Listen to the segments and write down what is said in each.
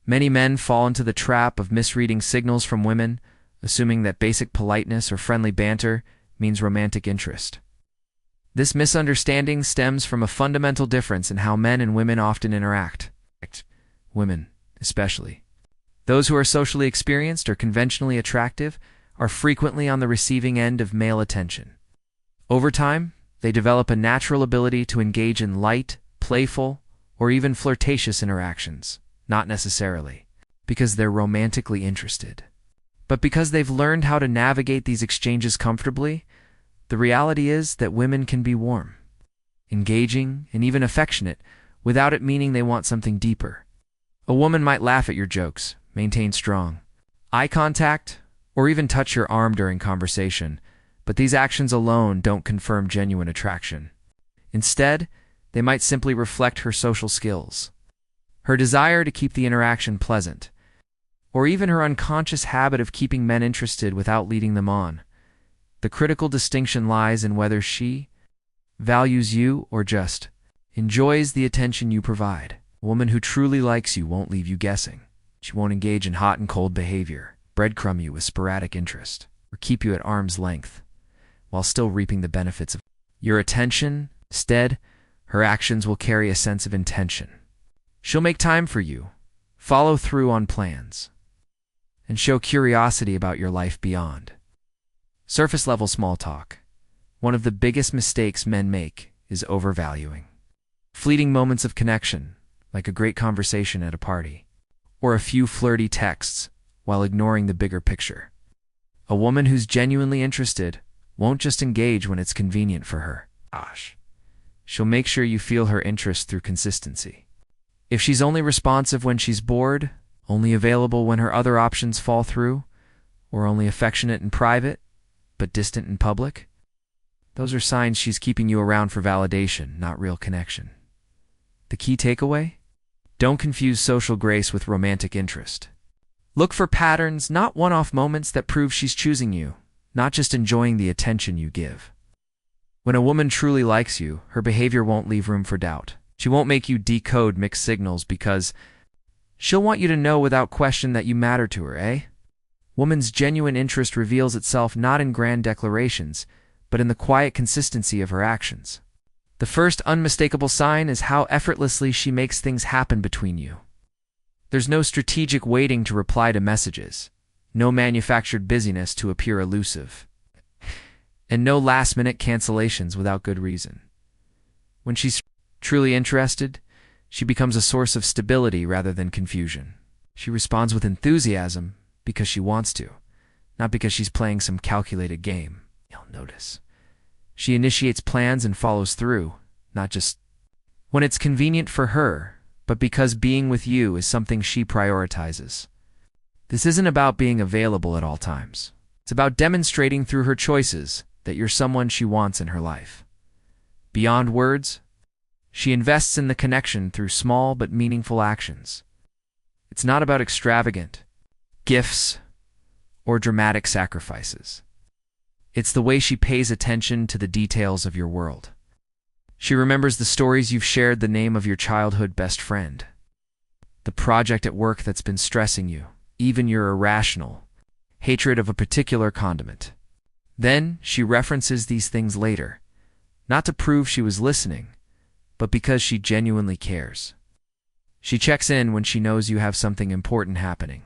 Many men fall into the trap of misreading signals from women, assuming that basic politeness or friendly banter means romantic interest. This misunderstanding stems from a fundamental difference in how men and women often interact. Women, especially. Those who are socially experienced or conventionally attractive are frequently on the receiving end of male attention. Over time, they develop a natural ability to engage in light, playful, or even flirtatious interactions, not necessarily because they're romantically interested, but because they've learned how to navigate these exchanges comfortably. The reality is that women can be warm, engaging, and even affectionate without it meaning they want something deeper. A woman might laugh at your jokes, maintain strong eye contact, or even touch your arm during conversation, but these actions alone don't confirm genuine attraction. Instead, they might simply reflect her social skills, her desire to keep the interaction pleasant, or even her unconscious habit of keeping men interested without leading them on. The critical distinction lies in whether she values you or just enjoys the attention you provide. A woman who truly likes you won't leave you guessing. She won't engage in hot and cold behavior, breadcrumb you with sporadic interest, or keep you at arm's length, while still reaping the benefits of your attention. Instead, her actions will carry a sense of intention. She'll make time for you, follow through on plans, and show curiosity about your life beyond surface-level small talk. One of the biggest mistakes men make is overvaluing fleeting moments of connection, like a great conversation at a party, or a few flirty texts, while ignoring the bigger picture. A woman who's genuinely interested won't just engage when it's convenient for her. She'll make sure you feel her interest through consistency. If she's only responsive when she's bored, only available when her other options fall through, or only affectionate in private, but distant in public, those are signs she's keeping you around for validation, not real connection. The key takeaway? Don't confuse social grace with romantic interest. Look for patterns, not one-off moments that prove she's choosing you, not just enjoying the attention you give. When a woman truly likes you, her behavior won't leave room for doubt. She won't make you decode mixed signals because she'll want you to know without question that you matter to her, eh? Woman's genuine interest reveals itself not in grand declarations, but in the quiet consistency of her actions. The first unmistakable sign is how effortlessly she makes things happen between you. There's no strategic waiting to reply to messages, no manufactured busyness to appear elusive, and no last-minute cancellations without good reason. When she's truly interested, she becomes a source of stability rather than confusion. She responds with enthusiasm because she wants to, not because she's playing some calculated game. You'll notice she initiates plans and follows through, not just when it's convenient for her, but because being with you is something she prioritizes. This isn't about being available at all times. It's about demonstrating through her choices that you're someone she wants in her life. Beyond words, she invests in the connection through small but meaningful actions. It's not about extravagant gifts or dramatic sacrifices. It's the way she pays attention to the details of your world. She remembers the stories you've shared, the name of your childhood best friend, the project at work that's been stressing you, even your irrational hatred of a particular condiment. Then she references these things later, not to prove she was listening, but because she genuinely cares. She checks in when she knows you have something important happening,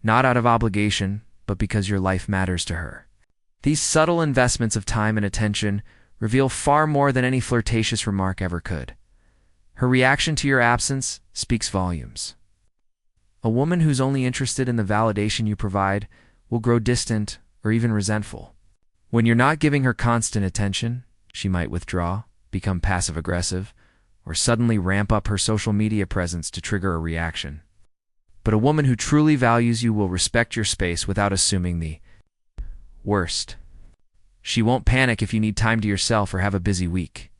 not out of obligation, but because your life matters to her. These subtle investments of time and attention reveal far more than any flirtatious remark ever could. Her reaction to your absence speaks volumes. A woman who's only interested in the validation you provide will grow distant or even resentful. When you're not giving her constant attention, she might withdraw, become passive-aggressive, or suddenly ramp up her social media presence to trigger a reaction. But a woman who truly values you will respect your space without assuming the worst. She won't panic if you need time to yourself or have a busy week.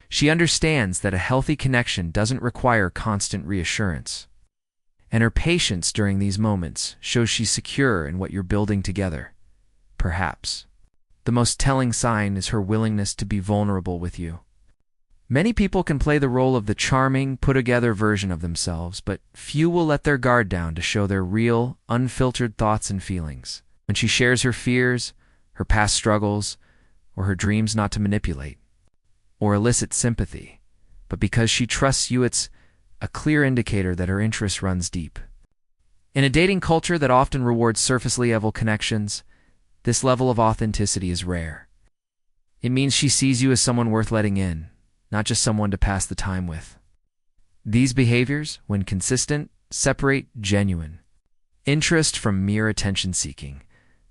She understands that a healthy connection doesn't require constant reassurance. And her patience during these moments shows she's secure in what you're building together. Perhaps the most telling sign is her willingness to be vulnerable with you. Many people can play the role of the charming, put-together version of themselves, but few will let their guard down to show their real, unfiltered thoughts and feelings. When she shares her fears, her past struggles, or her dreams, not to manipulate or elicit sympathy, but because she trusts you, it's a clear indicator that her interest runs deep. In a dating culture that often rewards surface-level connections, this level of authenticity is rare. It means she sees you as someone worth letting in, not just someone to pass the time with. These behaviors, when consistent, separate genuine interest from mere attention-seeking.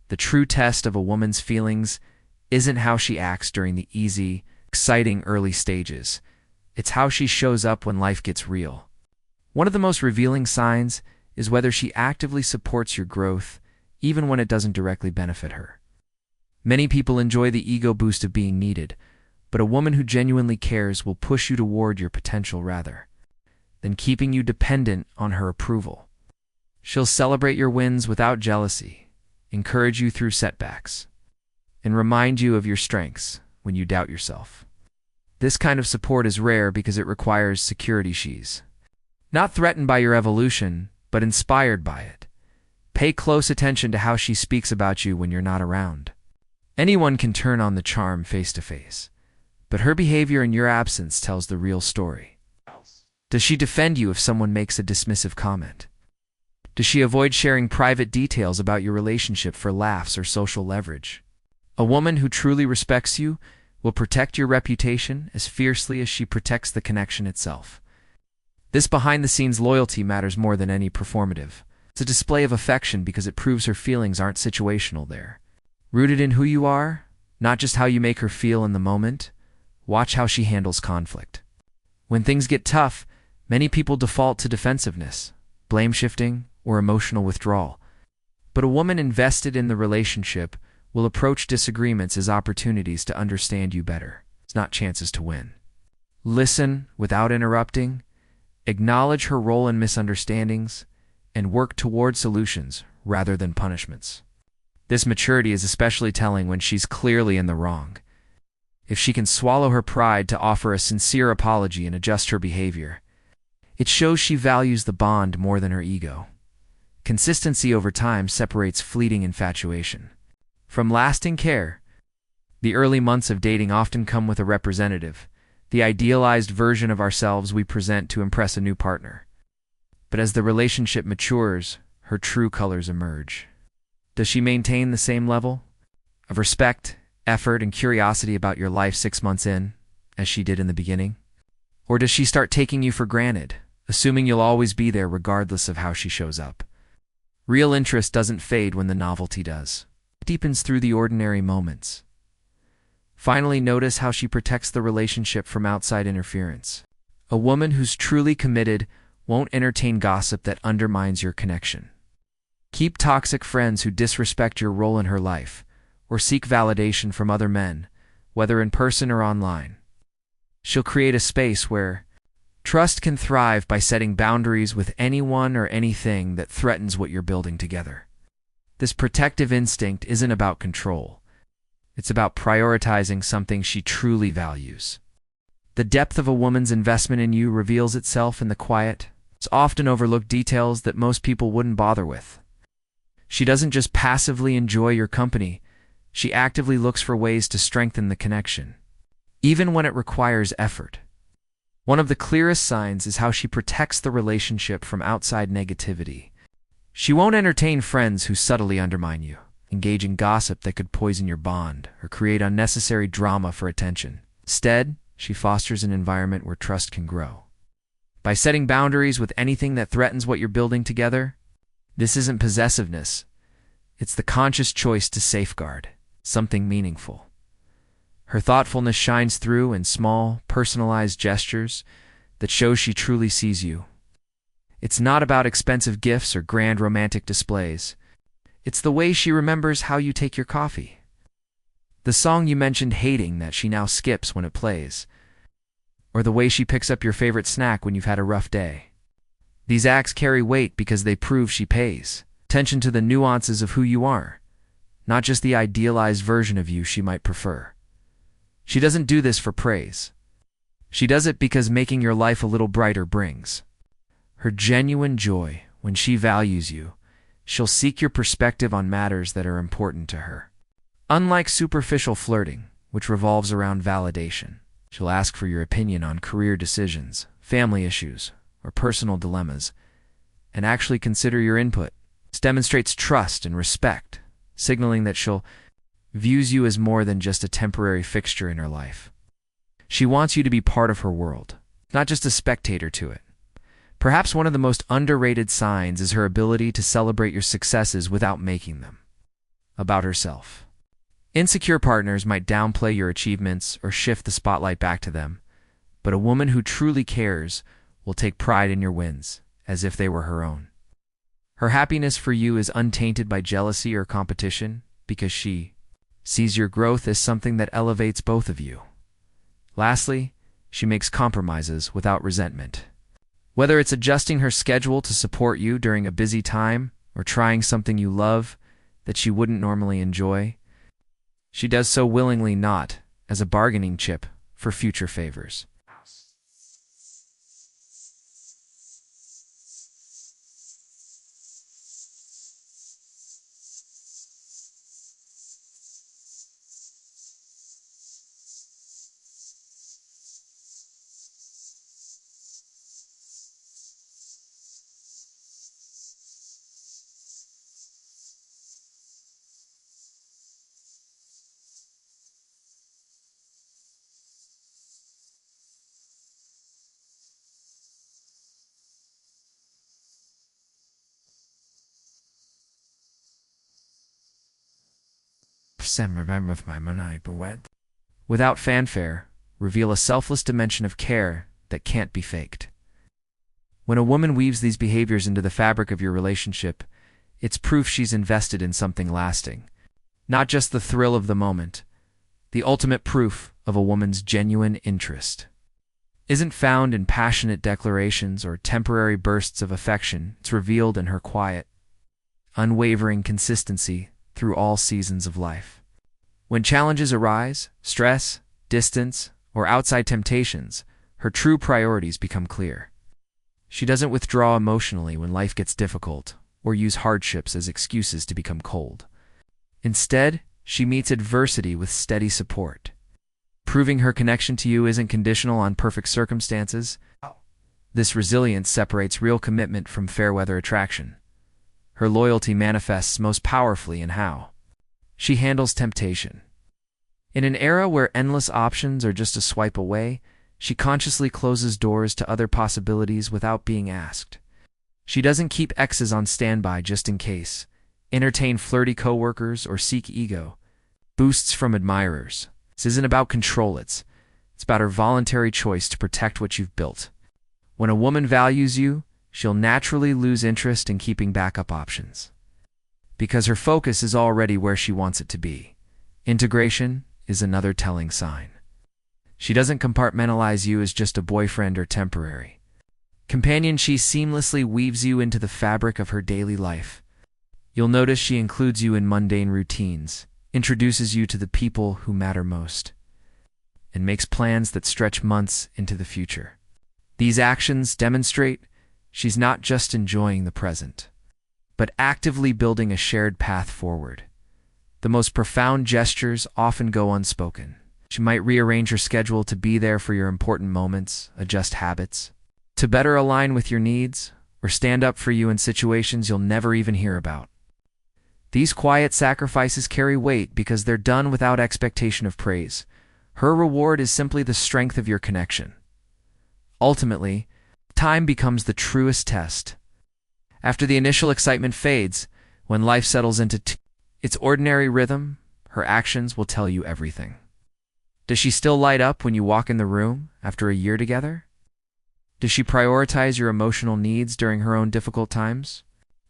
The true test of a woman's feelings isn't how she acts during the easy, exciting early stages. It's how she shows up when life gets real. One of the most revealing signs is whether she actively supports your growth, even when it doesn't directly benefit her. Many people enjoy the ego boost of being needed, but a woman who genuinely cares will push you toward your potential rather than keeping you dependent on her approval. She'll celebrate your wins without jealousy, encourage you through setbacks, and remind you of your strengths when you doubt yourself. This kind of support is rare because it requires security. She's not threatened by your evolution, but inspired by it. Pay close attention to how she speaks about you when you're not around. Anyone can turn on the charm face to face, but her behavior in your absence tells the real story. Does she defend you if someone makes a dismissive comment? Does she avoid sharing private details about your relationship for laughs or social leverage? A woman who truly respects you will protect your reputation as fiercely as she protects the connection itself. This behind-the-scenes loyalty matters more than any performative. It's a display of affection because it proves her feelings aren't situational there. Rooted in who you are, not just how you make her feel in the moment. Watch how she handles conflict. When things get tough, many people default to defensiveness, blame-shifting, or emotional withdrawal. But a woman invested in the relationship will approach disagreements as opportunities to understand you better. It's not chances to win. Listen without interrupting, acknowledge her role in misunderstandings, and work toward solutions rather than punishments. This maturity is especially telling when she's clearly in the wrong. If she can swallow her pride to offer a sincere apology and adjust her behavior, it shows she values the bond more than her ego. Consistency over time separates fleeting infatuation from lasting care. The early months of dating often come with a representative, the idealized version of ourselves we present to impress a new partner. But as the relationship matures, her true colors emerge. Does she maintain the same level of respect, effort, and curiosity about your life 6 months in, as she did in the beginning? Or does she start taking you for granted, assuming you'll always be there regardless of how she shows up? Real interest doesn't fade when the novelty does. It deepens through the ordinary moments. Finally, notice how she protects the relationship from outside interference. A woman who's truly committed won't entertain gossip that undermines your connection. Keep toxic friends who disrespect your role in her life, or seek validation from other men, whether in person or online. She'll create a space where trust can thrive by setting boundaries with anyone or anything that threatens what you're building together. This protective instinct isn't about control. It's about prioritizing something she truly values. The depth of a woman's investment in you reveals itself in the quiet, often overlooked details that most people wouldn't bother with. She doesn't just passively enjoy your company, she actively looks for ways to strengthen the connection, even when it requires effort. One of the clearest signs is how she protects the relationship from outside negativity. She won't entertain friends who subtly undermine you, engage in gossip that could poison your bond, or create unnecessary drama for attention. Instead, she fosters an environment where trust can grow. By setting boundaries with anything that threatens what you're building together, this isn't possessiveness. It's the conscious choice to safeguard something meaningful. Her thoughtfulness shines through in small, personalized gestures that show she truly sees you. It's not about expensive gifts or grand romantic displays. It's the way she remembers how you take your coffee, the song you mentioned hating that she now skips when it plays, or the way she picks up your favorite snack when you've had a rough day. These acts carry weight because they prove she pays attention to the nuances of who you are, not just the idealized version of you she might prefer. She doesn't do this for praise, She does it because making your life a little brighter brings her genuine joy. When she values you, she'll seek your perspective on matters that are important to her. Unlike superficial flirting, which revolves around validation, she'll ask for your opinion on career decisions, family issues, or personal dilemmas, and actually consider your input. This demonstrates trust and respect, signaling that she'll views you as more than just a temporary fixture in her life. She wants you to be part of her world, not just a spectator to it. Perhaps one of the most underrated signs is her ability to celebrate your successes without making them about herself. Insecure partners might downplay your achievements or shift the spotlight back to them, but a woman who truly cares will take pride in your wins as if they were her own. Her happiness for you is untainted by jealousy or competition because she sees your growth as something that elevates both of you. Lastly, she makes compromises without resentment. Whether it's adjusting her schedule to support you during a busy time or trying something you love that she wouldn't normally enjoy, she does so willingly, not as a bargaining chip for future favors. Without fanfare, reveal a selfless dimension of care that can't be faked. When a woman weaves these behaviors into the fabric of your relationship, it's proof she's invested in something lasting. Not just the thrill of the moment, the ultimate proof of a woman's genuine interest isn't found in passionate declarations or temporary bursts of affection. It's revealed in her quiet, unwavering consistency through all seasons of life. When challenges arise, stress, distance, or outside temptations, her true priorities become clear. She doesn't withdraw emotionally when life gets difficult or use hardships as excuses to become cold. Instead, she meets adversity with steady support, proving her connection to you isn't conditional on perfect circumstances. This resilience separates real commitment from fair-weather attraction. Her loyalty manifests most powerfully in how she handles temptation. In an era where endless options are just a swipe away, she consciously closes doors to other possibilities without being asked. She doesn't keep exes on standby just in case, entertain flirty coworkers, or seek ego boosts from admirers. This isn't about control, it's about her voluntary choice to protect what you've built. When a woman values you, she'll naturally lose interest in keeping backup options, because her focus is already where she wants it to be. Integration is another telling sign. She doesn't compartmentalize you as just a boyfriend or temporary companion. She seamlessly weaves you into the fabric of her daily life. You'll notice she includes you in mundane routines, introduces you to the people who matter most, and makes plans that stretch months into the future. These actions demonstrate she's not just enjoying the present, but actively building a shared path forward. The most profound gestures often go unspoken. She might rearrange her schedule to be there for your important moments, adjust habits to better align with your needs, or stand up for you in situations you'll never even hear about. These quiet sacrifices carry weight because they're done without expectation of praise. Her reward is simply the strength of your connection. Ultimately, time becomes the truest test. After the initial excitement fades, when life settles into its ordinary rhythm, her actions will tell you everything. Does she still light up when you walk in the room after a year together? Does she prioritize your emotional needs during her own difficult times?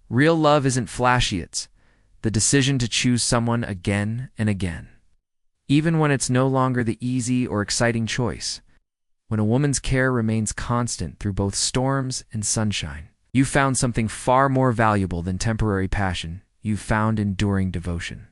Real love isn't flashy, it's the decision to choose someone again and again, even when it's no longer the easy or exciting choice. When a woman's care remains constant through both storms and sunshine, you've found something far more valuable than temporary passion. You've found enduring devotion.